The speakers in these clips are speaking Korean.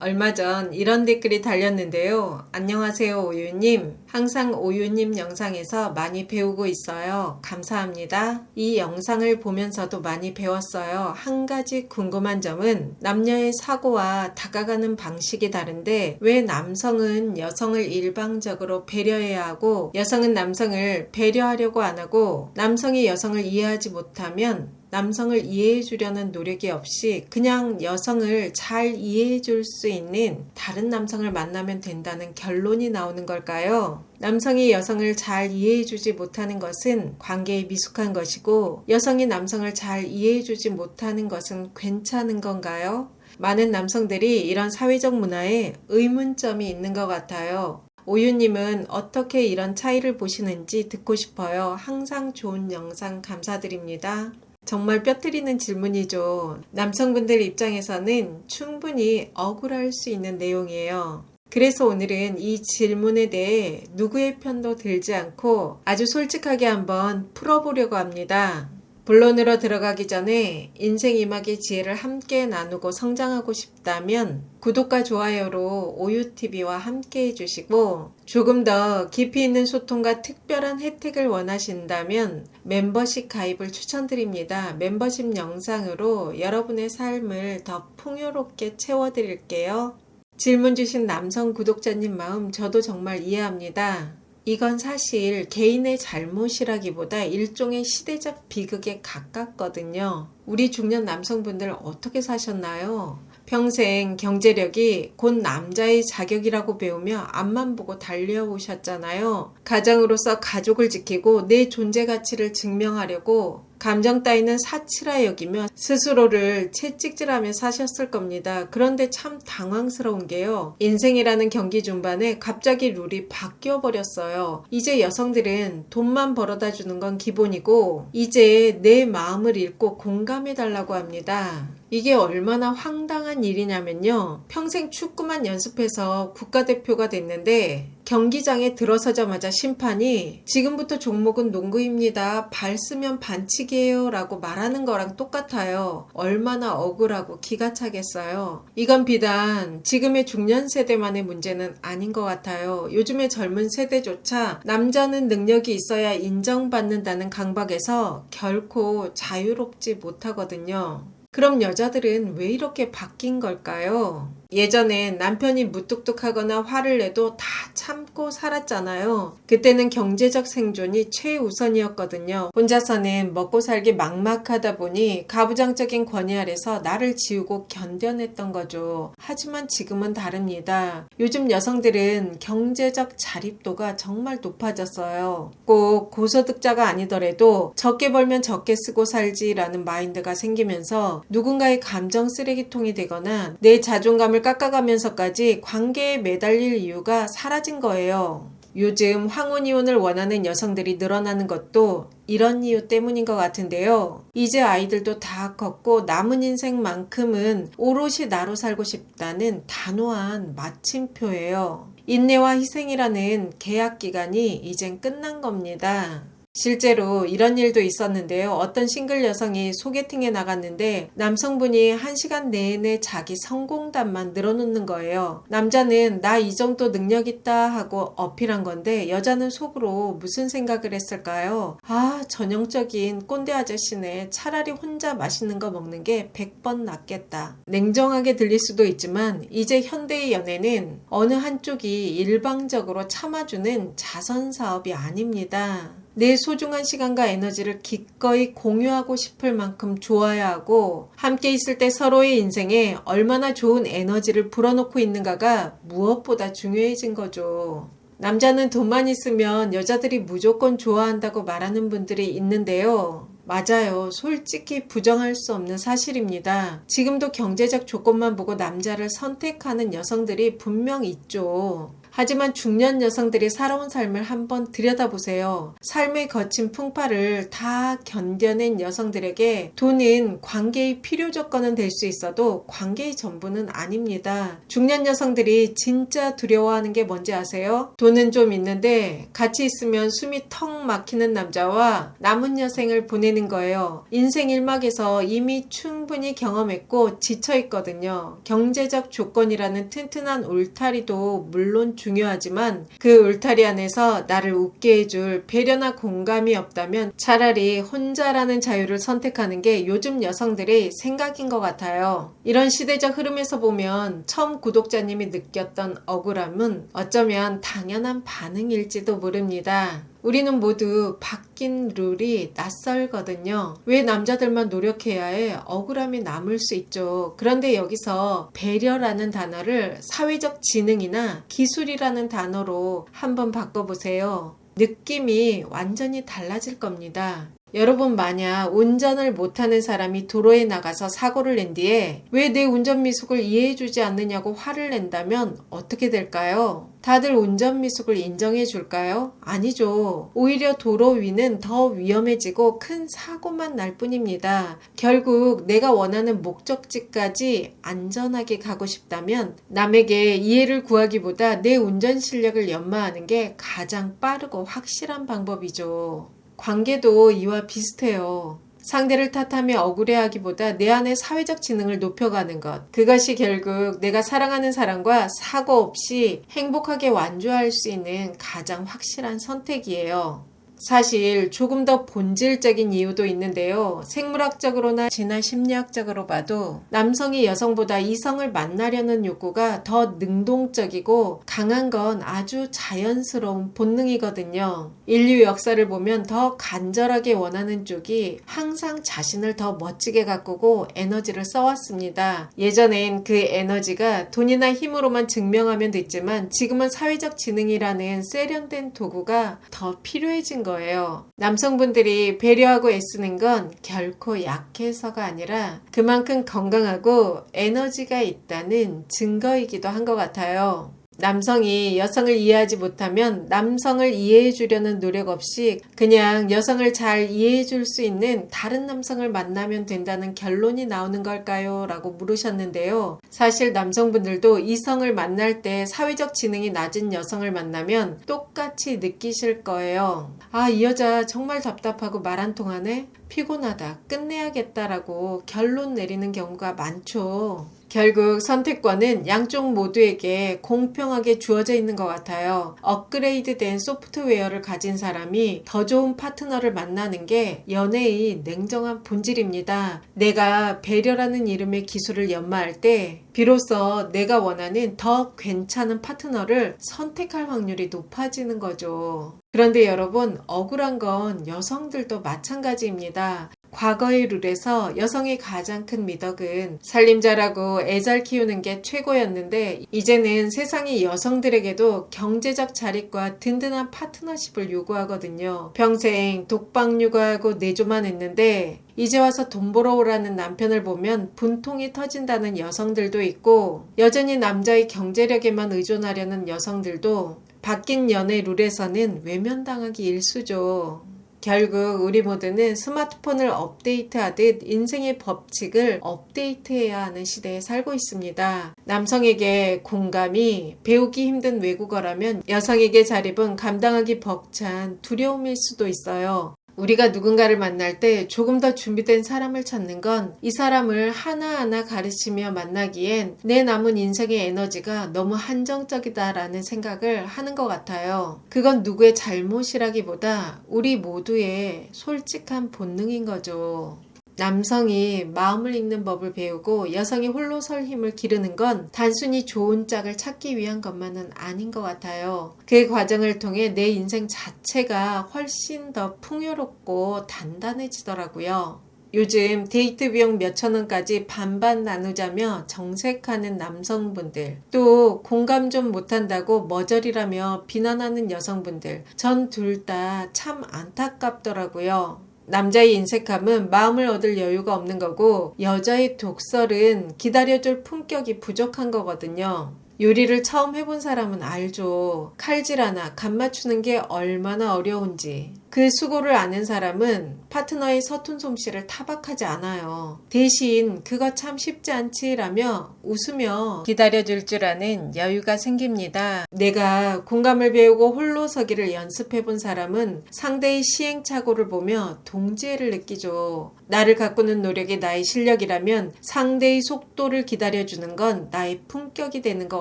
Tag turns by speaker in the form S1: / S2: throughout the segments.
S1: 얼마 전 이런 댓글이 달렸는데요. 안녕하세요, 오유님. 항상 오유님 영상에서 많이 배우고 있어요. 감사합니다. 이 영상을 보면서도 많이 배웠어요. 한 가지 궁금한 점은 남녀의 사고와 다가가는 방식이 다른데 왜 남성은 여성을 일방적으로 배려해야 하고 여성은 남성을 배려하려고 안 하고 남성이 여성을 이해하지 못하면 남성을 이해해 주려는 노력이 없이 그냥 여성을 잘 이해해 줄 수 있는 다른 남성을 만나면 된다는 결론이 나오는 걸까요? 남성이 여성을 잘 이해해 주지 못하는 것은 관계에 미숙한 것이고 여성이 남성을 잘 이해해 주지 못하는 것은 괜찮은 건가요? 많은 남성들이 이런 사회적 문화에 의문점이 있는 것 같아요. 오유님은 어떻게 이런 차이를 보시는지 듣고 싶어요. 항상 좋은 영상 감사드립니다. 정말 뼈때리는 질문이죠. 남성분들 입장에서는 충분히 억울할 수 있는 내용이에요. 그래서 오늘은 이 질문에 대해 누구의 편도 들지 않고 아주 솔직하게 한번 풀어보려고 합니다. 본론으로 들어가기 전에 인생 이막의 지혜를 함께 나누고 성장하고 싶다면 구독과 좋아요로 오유TV와 함께 해주시고 조금 더 깊이 있는 소통과 특별한 혜택을 원하신다면 멤버십 가입을 추천드립니다. 멤버십 영상으로 여러분의 삶을 더 풍요롭게 채워드릴게요. 질문 주신 남성 구독자님 마음 저도 정말 이해합니다. 이건 사실 개인의 잘못이라기보다 일종의 시대적 비극에 가깝거든요. 우리 중년 남성분들 어떻게 사셨나요? 평생 경제력이 곧 남자의 자격이라고 배우며 앞만 보고 달려오셨잖아요. 가장으로서 가족을 지키고 내 존재 가치를 증명하려고 감정 따위는 사치라 여기며 스스로를 채찍질하며 사셨을 겁니다. 그런데 참 당황스러운 게요. 인생이라는 경기 중반에 갑자기 룰이 바뀌어 버렸어요. 이제 여성들은 돈만 벌어다 주는 건 기본이고 이제 내 마음을 읽고 공감해 달라고 합니다. 이게 얼마나 황당한 일이냐면요. 평생 축구만 연습해서 국가대표가 됐는데 경기장에 들어서자마자 심판이 지금부터 종목은 농구입니다. 발 쓰면 반칙이에요 라고 말하는 거랑 똑같아요. 얼마나 억울하고 기가 차겠어요. 이건 비단 지금의 중년 세대만의 문제는 아닌 것 같아요. 요즘의 젊은 세대조차 남자는 능력이 있어야 인정받는다는 강박에서 결코 자유롭지 못하거든요. 그럼 여자들은 왜 이렇게 바뀐 걸까요? 예전엔 남편이 무뚝뚝하거나 화를 내도 다 참고 살았잖아요. 그때는 경제적 생존이 최우선이었거든요. 혼자서는 먹고 살기 막막하다 보니 가부장적인 권위 아래서 나를 지우고 견뎌냈던 거죠. 하지만 지금은 다릅니다. 요즘 여성들은 경제적 자립도가 정말 높아졌어요. 꼭 고소득자가 아니더라도 적게 벌면 적게 쓰고 살지라는 마인드가 생기면서 누군가의 감정 쓰레기통이 되거나 내 자존감을 깎아가면서까지 관계에 매달릴 이유가 사라진 거예요. 요즘 황혼이혼을 원하는 여성들이 늘어나는 것도 이런 이유 때문인 것 같은데요. 이제 아이들도 다 컸고 남은 인생만큼은 오롯이 나로 살고 싶다는 단호한 마침표예요. 인내와 희생이라는 계약 기간이 이젠 끝난 겁니다. 실제로 이런 일도 있었는데요. 어떤 싱글 여성이 소개팅에 나갔는데 남성분이 1시간 내내 자기 성공담만 늘어놓는 거예요. 남자는 나 이 정도 능력 있다 하고 어필한 건데 여자는 속으로 무슨 생각을 했을까요? 아, 전형적인 꼰대 아저씨네. 차라리 혼자 맛있는 거 먹는 게 100번 낫겠다. 냉정하게 들릴 수도 있지만 이제 현대의 연애는 어느 한쪽이 일방적으로 참아주는 자선사업이 아닙니다. 내 소중한 시간과 에너지를 기꺼이 공유하고 싶을 만큼 좋아야 하고 함께 있을 때 서로의 인생에 얼마나 좋은 에너지를 불어넣고 있는가가 무엇보다 중요해진 거죠. 남자는 돈만 있으면 여자들이 무조건 좋아한다고 말하는 분들이 있는데요. 맞아요. 솔직히 부정할 수 없는 사실입니다. 지금도 경제적 조건만 보고 남자를 선택하는 여성들이 분명 있죠. 하지만 중년 여성들이 살아온 삶을 한번 들여다보세요. 삶의 거친 풍파를 다 견뎌낸 여성들에게 돈은 관계의 필요 조건은 될 수 있어도 관계의 전부는 아닙니다. 중년 여성들이 진짜 두려워하는 게 뭔지 아세요? 돈은 좀 있는데 같이 있으면 숨이 턱 막히는 남자와 남은 여생을 보내는 거예요. 인생 일막에서 이미 충분히 경험했고 지쳐있거든요. 경제적 조건이라는 튼튼한 울타리도 물론 중요하지만 그 울타리 안에서 나를 웃게 해줄 배려나 공감이 없다면 차라리 혼자라는 자유를 선택하는 게 요즘 여성들의 생각인 것 같아요. 이런 시대적 흐름에서 보면 처음 구독자님이 느꼈던 억울함은 어쩌면 당연한 반응일지도 모릅니다. 우리는 모두 바뀐 룰이 낯설거든요. 왜 남자들만 노력해야 해? 억울함이 남을 수 있죠. 그런데 여기서 배려라는 단어를 사회적 지능이나 기술이라는 단어로 한번 바꿔보세요. 느낌이 완전히 달라질 겁니다. 여러분 만약 운전을 못하는 사람이 도로에 나가서 사고를 낸 뒤에 왜 내 운전 미숙을 이해해주지 않느냐고 화를 낸다면 어떻게 될까요? 다들 운전 미숙을 인정해 줄까요? 아니죠. 오히려 도로 위는 더 위험해지고 큰 사고만 날 뿐입니다. 결국 내가 원하는 목적지까지 안전하게 가고 싶다면 남에게 이해를 구하기보다 내 운전 실력을 연마하는 게 가장 빠르고 확실한 방법이죠. 관계도 이와 비슷해요. 상대를 탓하며 억울해하기보다 내 안의 사회적 지능을 높여가는 것. 그것이 결국 내가 사랑하는 사람과 사고 없이 행복하게 완주할 수 있는 가장 확실한 선택이에요. 사실 조금 더 본질적인 이유도 있는데요. 생물학적으로나 진화 심리학적으로 봐도 남성이 여성보다 이성을 만나려는 욕구가 더 능동적이고 강한 건 아주 자연스러운 본능이거든요. 인류 역사를 보면 더 간절하게 원하는 쪽이 항상 자신을 더 멋지게 가꾸고 에너지를 써왔습니다. 예전엔 그 에너지가 돈이나 힘으로만 증명하면 됐지만 지금은 사회적 지능이라는 세련된 도구가 더 필요해진 거예요. 남성분들이 배려하고 애쓰는 건 결코 약해서가 아니라 그만큼 건강하고 에너지가 있다는 증거이기도 한 것 같아요. 남성이 여성을 이해하지 못하면 남성을 이해해 주려는 노력 없이 그냥 여성을 잘 이해해 줄 수 있는 다른 남성을 만나면 된다는 결론이 나오는 걸까요? 라고 물으셨는데요. 사실 남성분들도 이성을 만날 때 사회적 지능이 낮은 여성을 만나면 똑같이 느끼실 거예요. 아, 이 여자 정말 답답하고 말 안 통하네? 피곤하다. 끝내야겠다라고 결론 내리는 경우가 많죠. 결국 선택권은 양쪽 모두에게 공평하게 주어져 있는 것 같아요. 업그레이드된 소프트웨어를 가진 사람이 더 좋은 파트너를 만나는 게 연애의 냉정한 본질입니다. 내가 배려라는 이름의 기술을 연마할 때 비로소 내가 원하는 더 괜찮은 파트너를 선택할 확률이 높아지는 거죠. 그런데 여러분, 억울한 건 여성들도 마찬가지입니다. 과거의 룰에서 여성의 가장 큰 미덕은 살림 잘하고 애 잘 키우는 게 최고였는데 이제는 세상이 여성들에게도 경제적 자립과 든든한 파트너십을 요구하거든요. 평생 독박 육아하고 내조만 했는데 이제 와서 돈 벌어 오라는 남편을 보면 분통이 터진다는 여성들도 있고 여전히 남자의 경제력에만 의존하려는 여성들도 바뀐 연애 룰에서는 외면당하기 일쑤죠. 결국 우리 모두는 스마트폰을 업데이트하듯 인생의 법칙을 업데이트해야 하는 시대에 살고 있습니다. 남성에게 공감이 배우기 힘든 외국어라면 여성에게 자립은 감당하기 벅찬 두려움일 수도 있어요. 우리가 누군가를 만날 때 조금 더 준비된 사람을 찾는 건 이 사람을 하나하나 가르치며 만나기엔 내 남은 인생의 에너지가 너무 한정적이다라는 생각을 하는 것 같아요. 그건 누구의 잘못이라기보다 우리 모두의 솔직한 본능인 거죠. 남성이 마음을 읽는 법을 배우고 여성이 홀로 설 힘을 기르는 건 단순히 좋은 짝을 찾기 위한 것만은 아닌 것 같아요. 그 과정을 통해 내 인생 자체가 훨씬 더 풍요롭고 단단해지더라고요. 요즘 데이트 비용 몇천 원까지 반반 나누자며 정색하는 남성분들, 또 공감 좀 못한다고 머저리라며 비난하는 여성분들, 전 둘 다 참 안타깝더라고요. 남자의 인색함은 마음을 얻을 여유가 없는 거고 여자의 독설은 기다려줄 품격이 부족한 거거든요. 요리를 처음 해본 사람은 알죠. 칼질 하나, 간 맞추는 게 얼마나 어려운지. 그 수고를 아는 사람은 파트너의 서툰 솜씨를 타박하지 않아요. 대신 그거 참 쉽지 않지라며 웃으며 기다려줄 줄 아는 여유가 생깁니다. 내가 공감을 배우고 홀로 서기를 연습해본 사람은 상대의 시행착오를 보며 동지애를 느끼죠. 나를 가꾸는 노력이 나의 실력이라면 상대의 속도를 기다려주는 건 나의 품격이 되는 것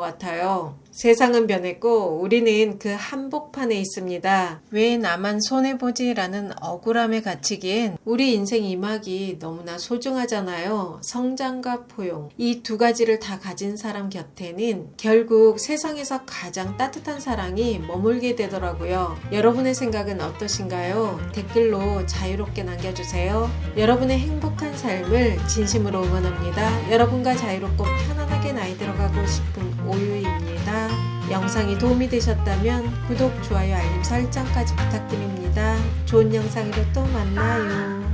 S1: 같아요. 세상은 변했고 우리는 그 한복판에 있습니다. 왜 나만 손해보지라는 억울함에 갇히기엔 우리 인생 이막이 너무나 소중하잖아요. 성장과 포용. 이 두 가지를 다 가진 사람 곁에는 결국 세상에서 가장 따뜻한 사랑이 머물게 되더라고요. 여러분의 생각은 어떠신가요? 댓글로 자유롭게 남겨주세요. 여러분의 행복한 삶을 진심으로 응원합니다. 여러분과 자유롭고 편안하게 나이 들어가고 싶은 오유입니다. 영상이 도움이 되셨다면 구독, 좋아요, 알림 설정까지 부탁드립니다. 좋은 영상으로 또 만나요.